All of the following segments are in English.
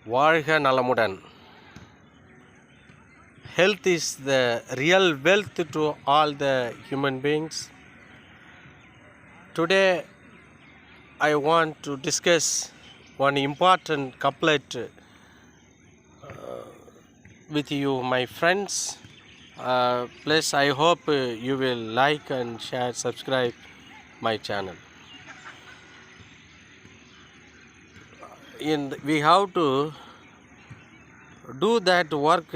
வாழ்க நலமுடன். Health is the real wealth to all the human beings. Today I want to discuss one important couplet with you, my friends. Plus I hope you will like and share, subscribe my channel. We have to do that work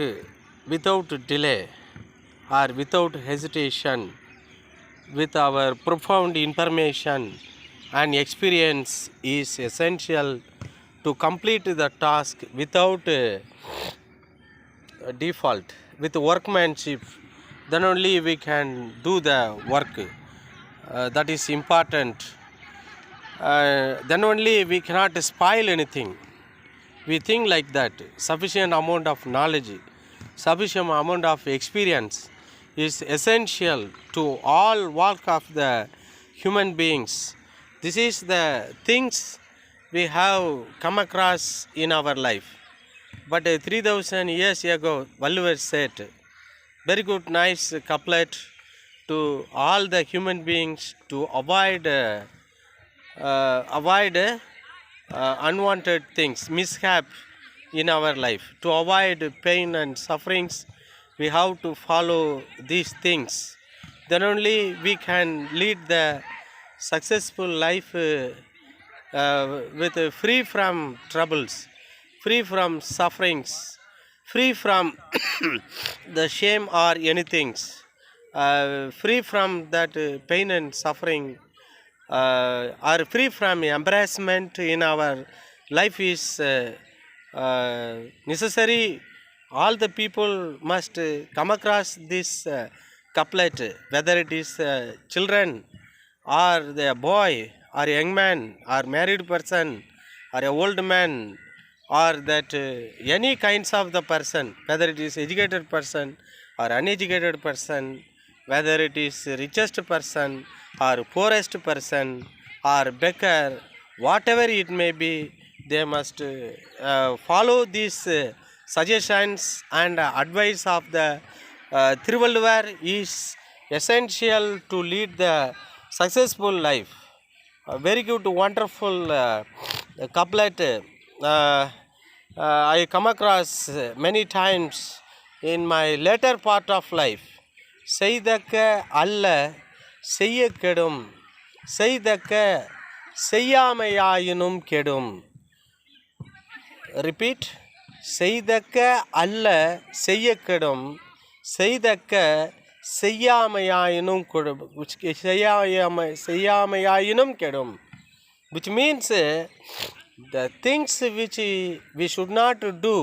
without delay or without hesitation, with our profound information and experience is essential to complete the task without default, with workmanship. Then only we can do the work that is important. Then only we cannot spoil anything. We think like that. Sufficient amount of knowledge, sufficient amount of experience is essential to all walk of the human beings. This is the things we have come across in our life. But 3000 years ago, Valluvar said, very good, nice couplet to all the human beings to avoid unwanted things, mishap in our life. To avoid pain and sufferings, we have to follow these things. Then only we can lead the successful life with free from troubles, free from sufferings, free from the shame or anything, free from that pain and suffering, are free from embarrassment in our life is necessary. All the people must come across this couplet, whether it is children or the boy or young man or married person or a old man or that any kinds of the person, whether it is educated person or uneducated person, whether it is richest person or poorest person or beggar, whatever it may be, they must follow these suggestions and advice of the Thiruvalluvar is essential to lead the successful life. A very good, wonderful couplet I come across many times in my later part of life. செய்தக்க அல்ல செய்ய கெடும், செய்தக்க செய்யாமையாயினும் கெடும். Repeat. செய்தக்க அல்ல செய்ய கெடும், செய்தக்க செய்யாமையாயினும் கெடும், செய்யாமையாயினும் கெடும், which means the things which we should not do,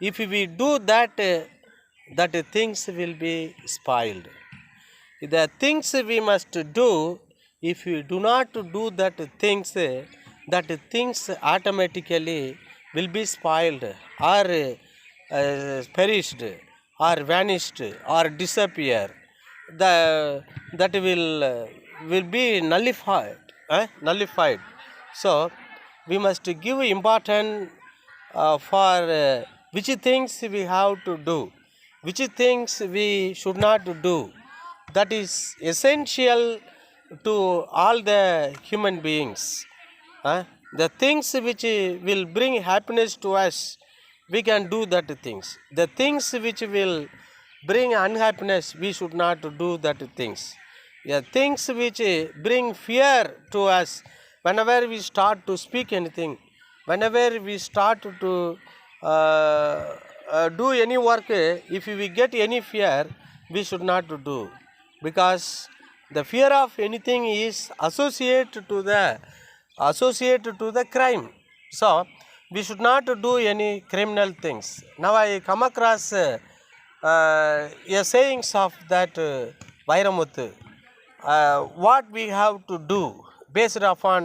if we do that, that things will be spoiled. The things we must do, if we do not do that things automatically will be spoiled or perished or vanished or disappear. That will be nullified. So we must give importance for which things we have to do, which things we should not do. That is essential to all the human beings. The things which will bring happiness to us, we can do that things. The things which will bring unhappiness, we should not do that things. The things which bring fear to us, whenever we start to speak anything, whenever we start to do any work, if we get any fear, we should not do, because the fear of anything is associated to the crime. So we should not do any criminal things. Now I come across a sayings of that Vairamuthu. What we have to do based upon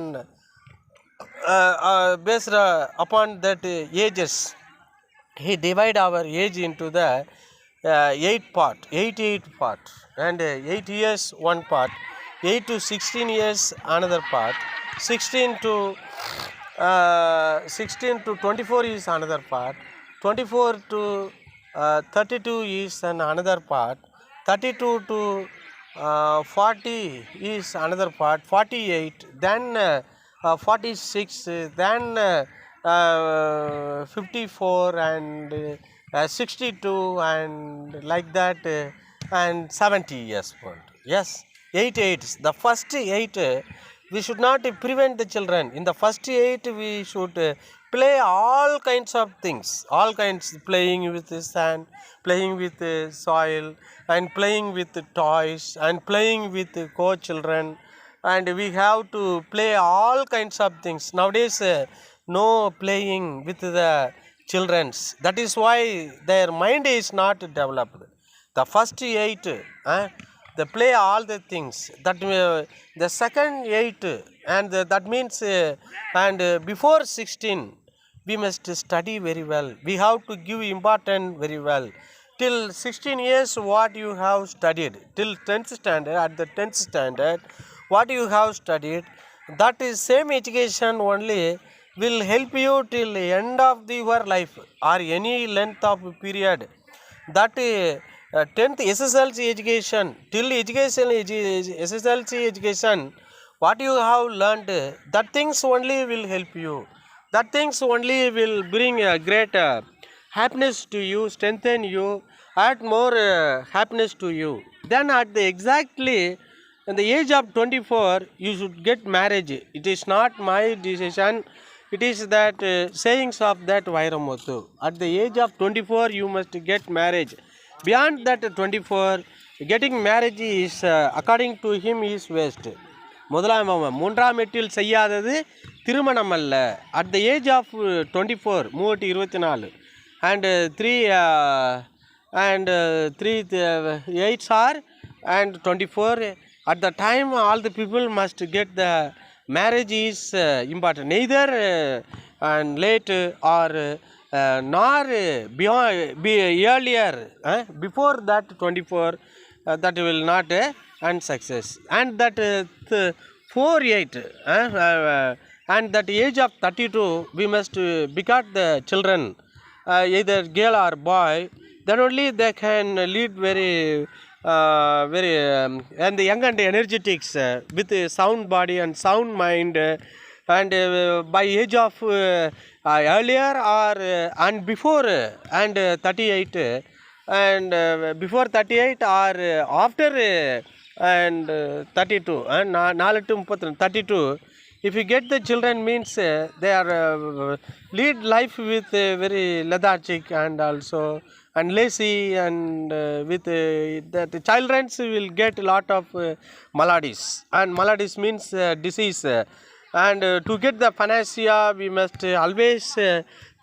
that ages. He divide our age into the 8 part, and 8 years one part, 8 to 16 years another part, 16 to 16 to 24 is another part. 24 to 32 is another part. 32 to 40 is another part. 48, then 46, then 54 and 62 and like that and 70 years old. Yes, 8 eights. The first 8 we should not prevent the children. In the first 8 we should play all kinds of things, all kinds, playing with the sand, playing with the soil, and playing with the toys, and playing with the co-children, and we have to play all kinds of things. Nowadays no playing with the children's. That is why their mind is not developed. The first 8 they play all the things. That the second 8 and that means and before 16 we must study very well. We have to give importance very well. Till 16 years what you have studied, till 10th standard, at the 10th standard what you have studied, that is same education only will help you till the end of your life or any length of period. That 10th SSLC education, till SSLC education, what you have learned, that things only will help you. That things only will bring a great happiness to you, strengthen you, add more happiness to you. Then at the exactly in the age of 24, you should get marriage. It is not my decision. It is that sayings of that Vairamuthu. At the age of 24, you must get marriage. Beyond that 24, getting marriage is according to him is waste. முதலாம் மூன்றாம் எட்டில் செய்யாதது திருமணம் அல்ல. At the age of 24, 24 and 3 and 3 8s are and 24. At the time all the people must get the marriage is important. Neither and late or nor beyond be earlier before that 24 that will not and success. And that 4 8 and that age of 32 we must begot the children, either girl or boy. Then only they can lead very and the young and energetics with a sound body and sound mind, and by age of earlier or and before and 38 and before 38 or after and 32 and 32. If you get the children means they are lead life with very lethargic and also and lazy, and with that the children will get a lot of maladies, and maladies means disease, and to get the panacea we must always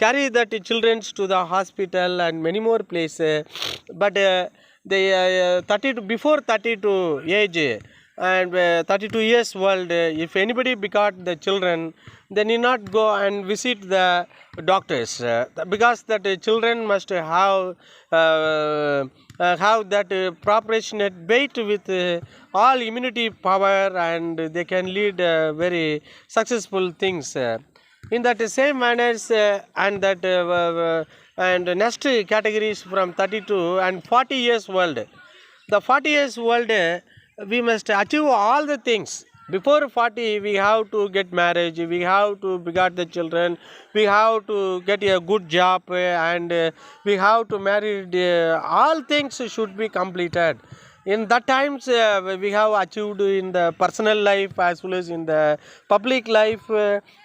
carry that children to the hospital and many more places. But the 32 before 32 age and 32 years old, if anybody begot the children, they need not go and visit the doctors, because that children must have that proportionate weight with all immunity power, and they can lead very successful things. In that same manners and that and next categories from 32 and 40 years old. The 40 years old we must achieve all the things. Before 40 we have to get marriage, we have to beget the children, we have to get a good job, and we have to marry. All things should be completed. In that times we have achieved in the personal life as well as in the public life.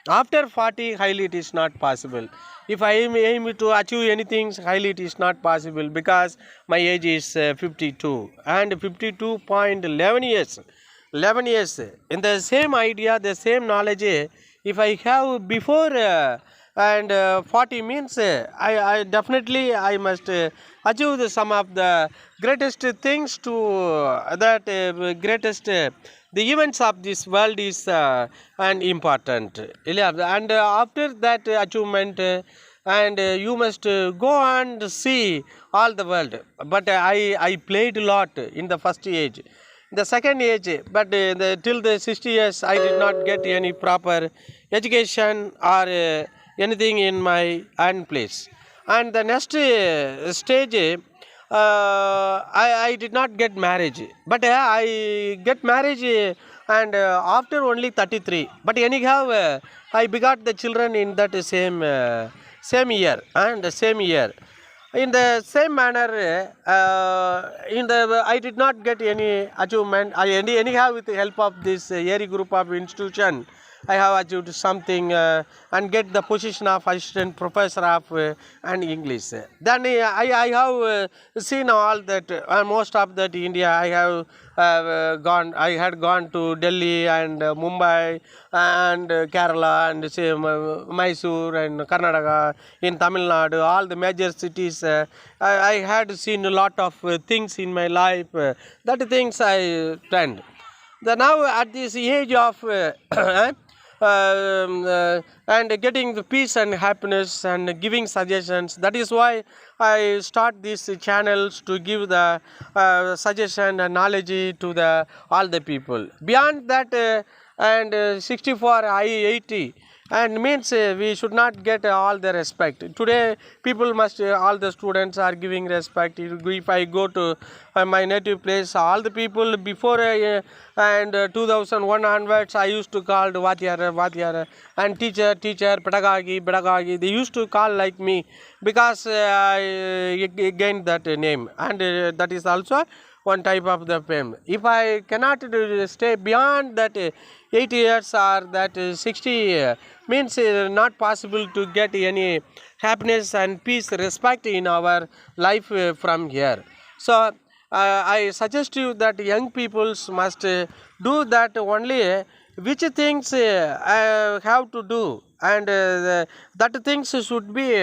After 40 highly it is not possible. If I aim to achieve anything highly it is not possible, because my age is 52 and 52.11 years. 11 years. In the same idea, the same knowledge, if I have before and 40 means I definitely I must achieve some of the greatest things to that greatest the events of this world is and important. And after that achievement and you must go and see all the world. But I played a lot in the first age. The second age, but till the 60 years I did not get any proper education or anything in my hand place. And the next stage, I did not get marriage, but I get marriage and after only 33. But anyhow, I begot the children in that same year and the same year. In the same manner, I did not get any achievement. Anyhow, with the help of this Yeri group of institution, I have achieved something and get the position of assistant professor of and English. Then I have seen all that, most of that India. I have gone. I had gone to Delhi and Mumbai and Kerala and say, Mysore and Karnataka, in Tamil Nadu, all the major cities. I had seen a lot of things in my life. That things I planned. Now at this age of and getting the peace and happiness and giving suggestions. That is why I start these channels to give the suggestion and knowledge to the all the people. Beyond that, and 64, 80. And means we should not get all the respect. Today, people must, all the students are giving respect. If I go to my native place, all the people before and 2001 onwards, I used to call Vatyar, and teacher, pedagogy. They used to call like me because I gained that name, and that is also one type of the fame. If I cannot stay beyond that 80 years or that 60 means not possible to get any happiness and peace, respect in our life from here. So I suggest you that young peoples must do that only which things have to do, and that things should be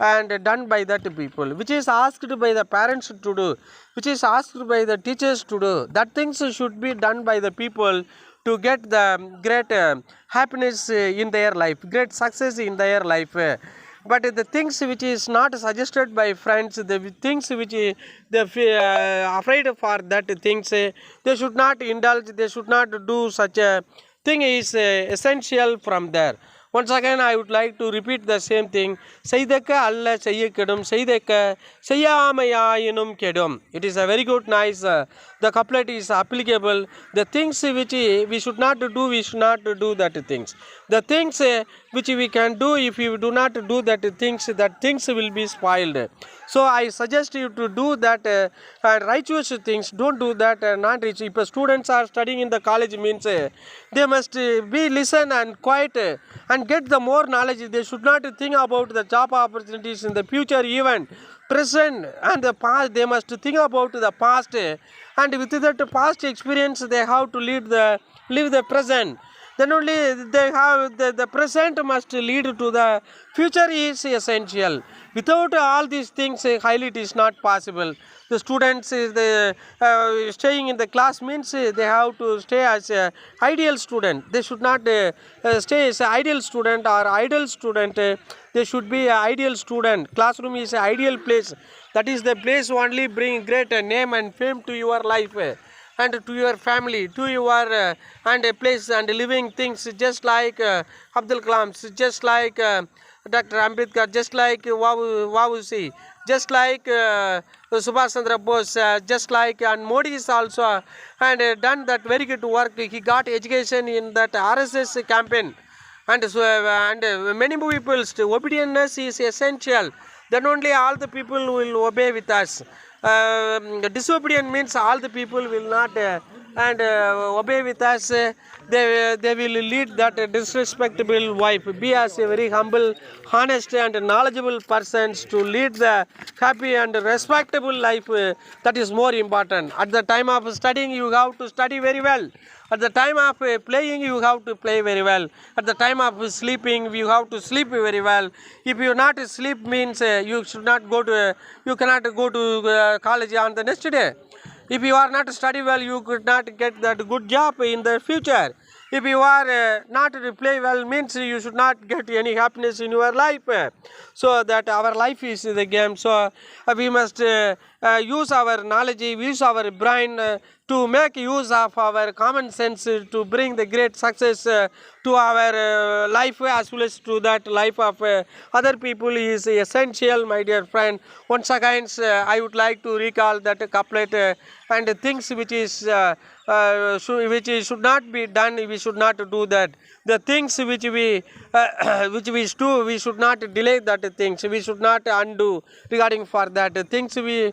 and done by that people, which is asked by the parents to do, which is asked by the teachers to do. That things should be done by the people to get the great happiness in their life, great success in their life. But the things which is not suggested by friends, the things which they afraid for that things, they should not indulge, they should not do such a thing is essential from there. Once again, I would like to repeat the same thing. Seidaka alla seyyakedum, seidaka seyyamayayinum kedum. It is a very good, nice. The couplet is applicable. The things which we should not do, we should not do that things. The things which we can do, if we do not do that things will be spoiled. So I suggest you to do that righteous things. Don't do that non-righteous. If students are studying in the college, means they must be listen and quiet and get the more knowledge. They should not think about the job opportunities in the future, even present and the past. They must think about the past, and with that past experience, they have to live the present. Then only they have the present must lead to the future is essential. Without all these things, highly it is not possible. The students is staying in the class means they have to stay as an ideal student. They should not stay as an ideal student or idle student. They should be an ideal student. Classroom is an ideal place. That is the place only bring great name and fame to your life. And to your family, to your and a place and living things, just like Abdul Kalam, just like Dr. Ambedkar, just like Vavasi, just like Subhash Chandra Bose, just like and Modi is also and done that very good work. He got education in that RSS campaign, and so and many people obedience is essential. Then only all the people will obey with us. Disobedient means all the people will not obey with us. They will lead that disrespectable wife. Be as a very humble, honest and knowledgeable persons to lead the happy and respectable life. That is more important. At the time of studying, you have to study very well. At the time of playing, you have to play very well. At the time of sleeping, you have to sleep very well. If you not sleep, means you should not go to, you cannot go to college on the next day. If you are not study well, you could not get that good job in the future. If you are not to play well, means you should not get any happiness in your life. So that our life is the game. So we must use our knowledge, use our brain to make use of our common sense to bring the great success to our life as well as to that life of other people is essential, my dear friend. Once again, I would like to recall that couplet and things which is which should not be done, we should not do that. The things which we which we do, we should not delay that things. We should not undo regarding for that things we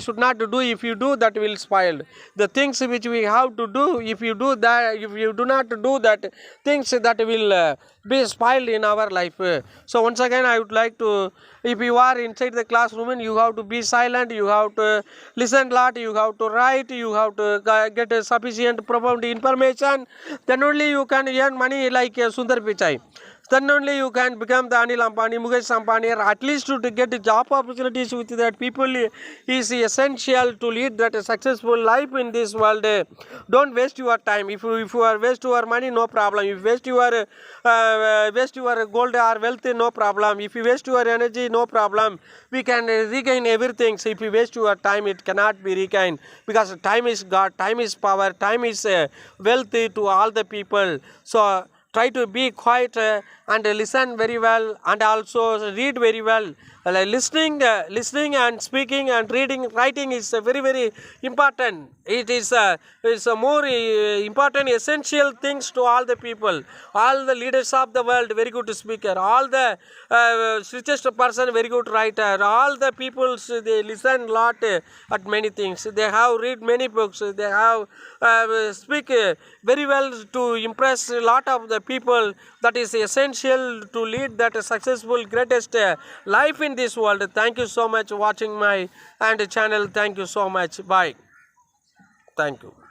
should not do. If you do, that will spoil. The things which we have to do, if you do that, if you do not do that, things that will be spoiled in our life. So once again, I would like to, if you are inside the classroom, you have to be silent, you have to listen a lot, you have to write, you have to get sufficient profound information, then only you can earn money like Sundar Pichai. Then only you can become the Anil Ambani, Mukesh Ambani, or at least to get job opportunities with that people is essential to lead that successful life in this world. Don't waste your time. If you are waste your money, no problem. If you waste your gold or wealth, no problem. If you waste your energy, no problem. We can regain everything. So if you waste your time, it cannot be regained, because time is God, time is power, time is wealth to all the people. So try to be quiet and listen very well, and also read very well. Listening and speaking and reading, writing is very, very important. It is more important, essential things to all the people, all the leaders of the world, very good speaker, all the richest person, very good writer, all the people, they listen a lot at many things. They have read many books, they have speak very well to impress a lot of the people. That is essential to lead that successful greatest life in this world. Thank you so much watching my channel. Thank you so much. Bye. Thank you.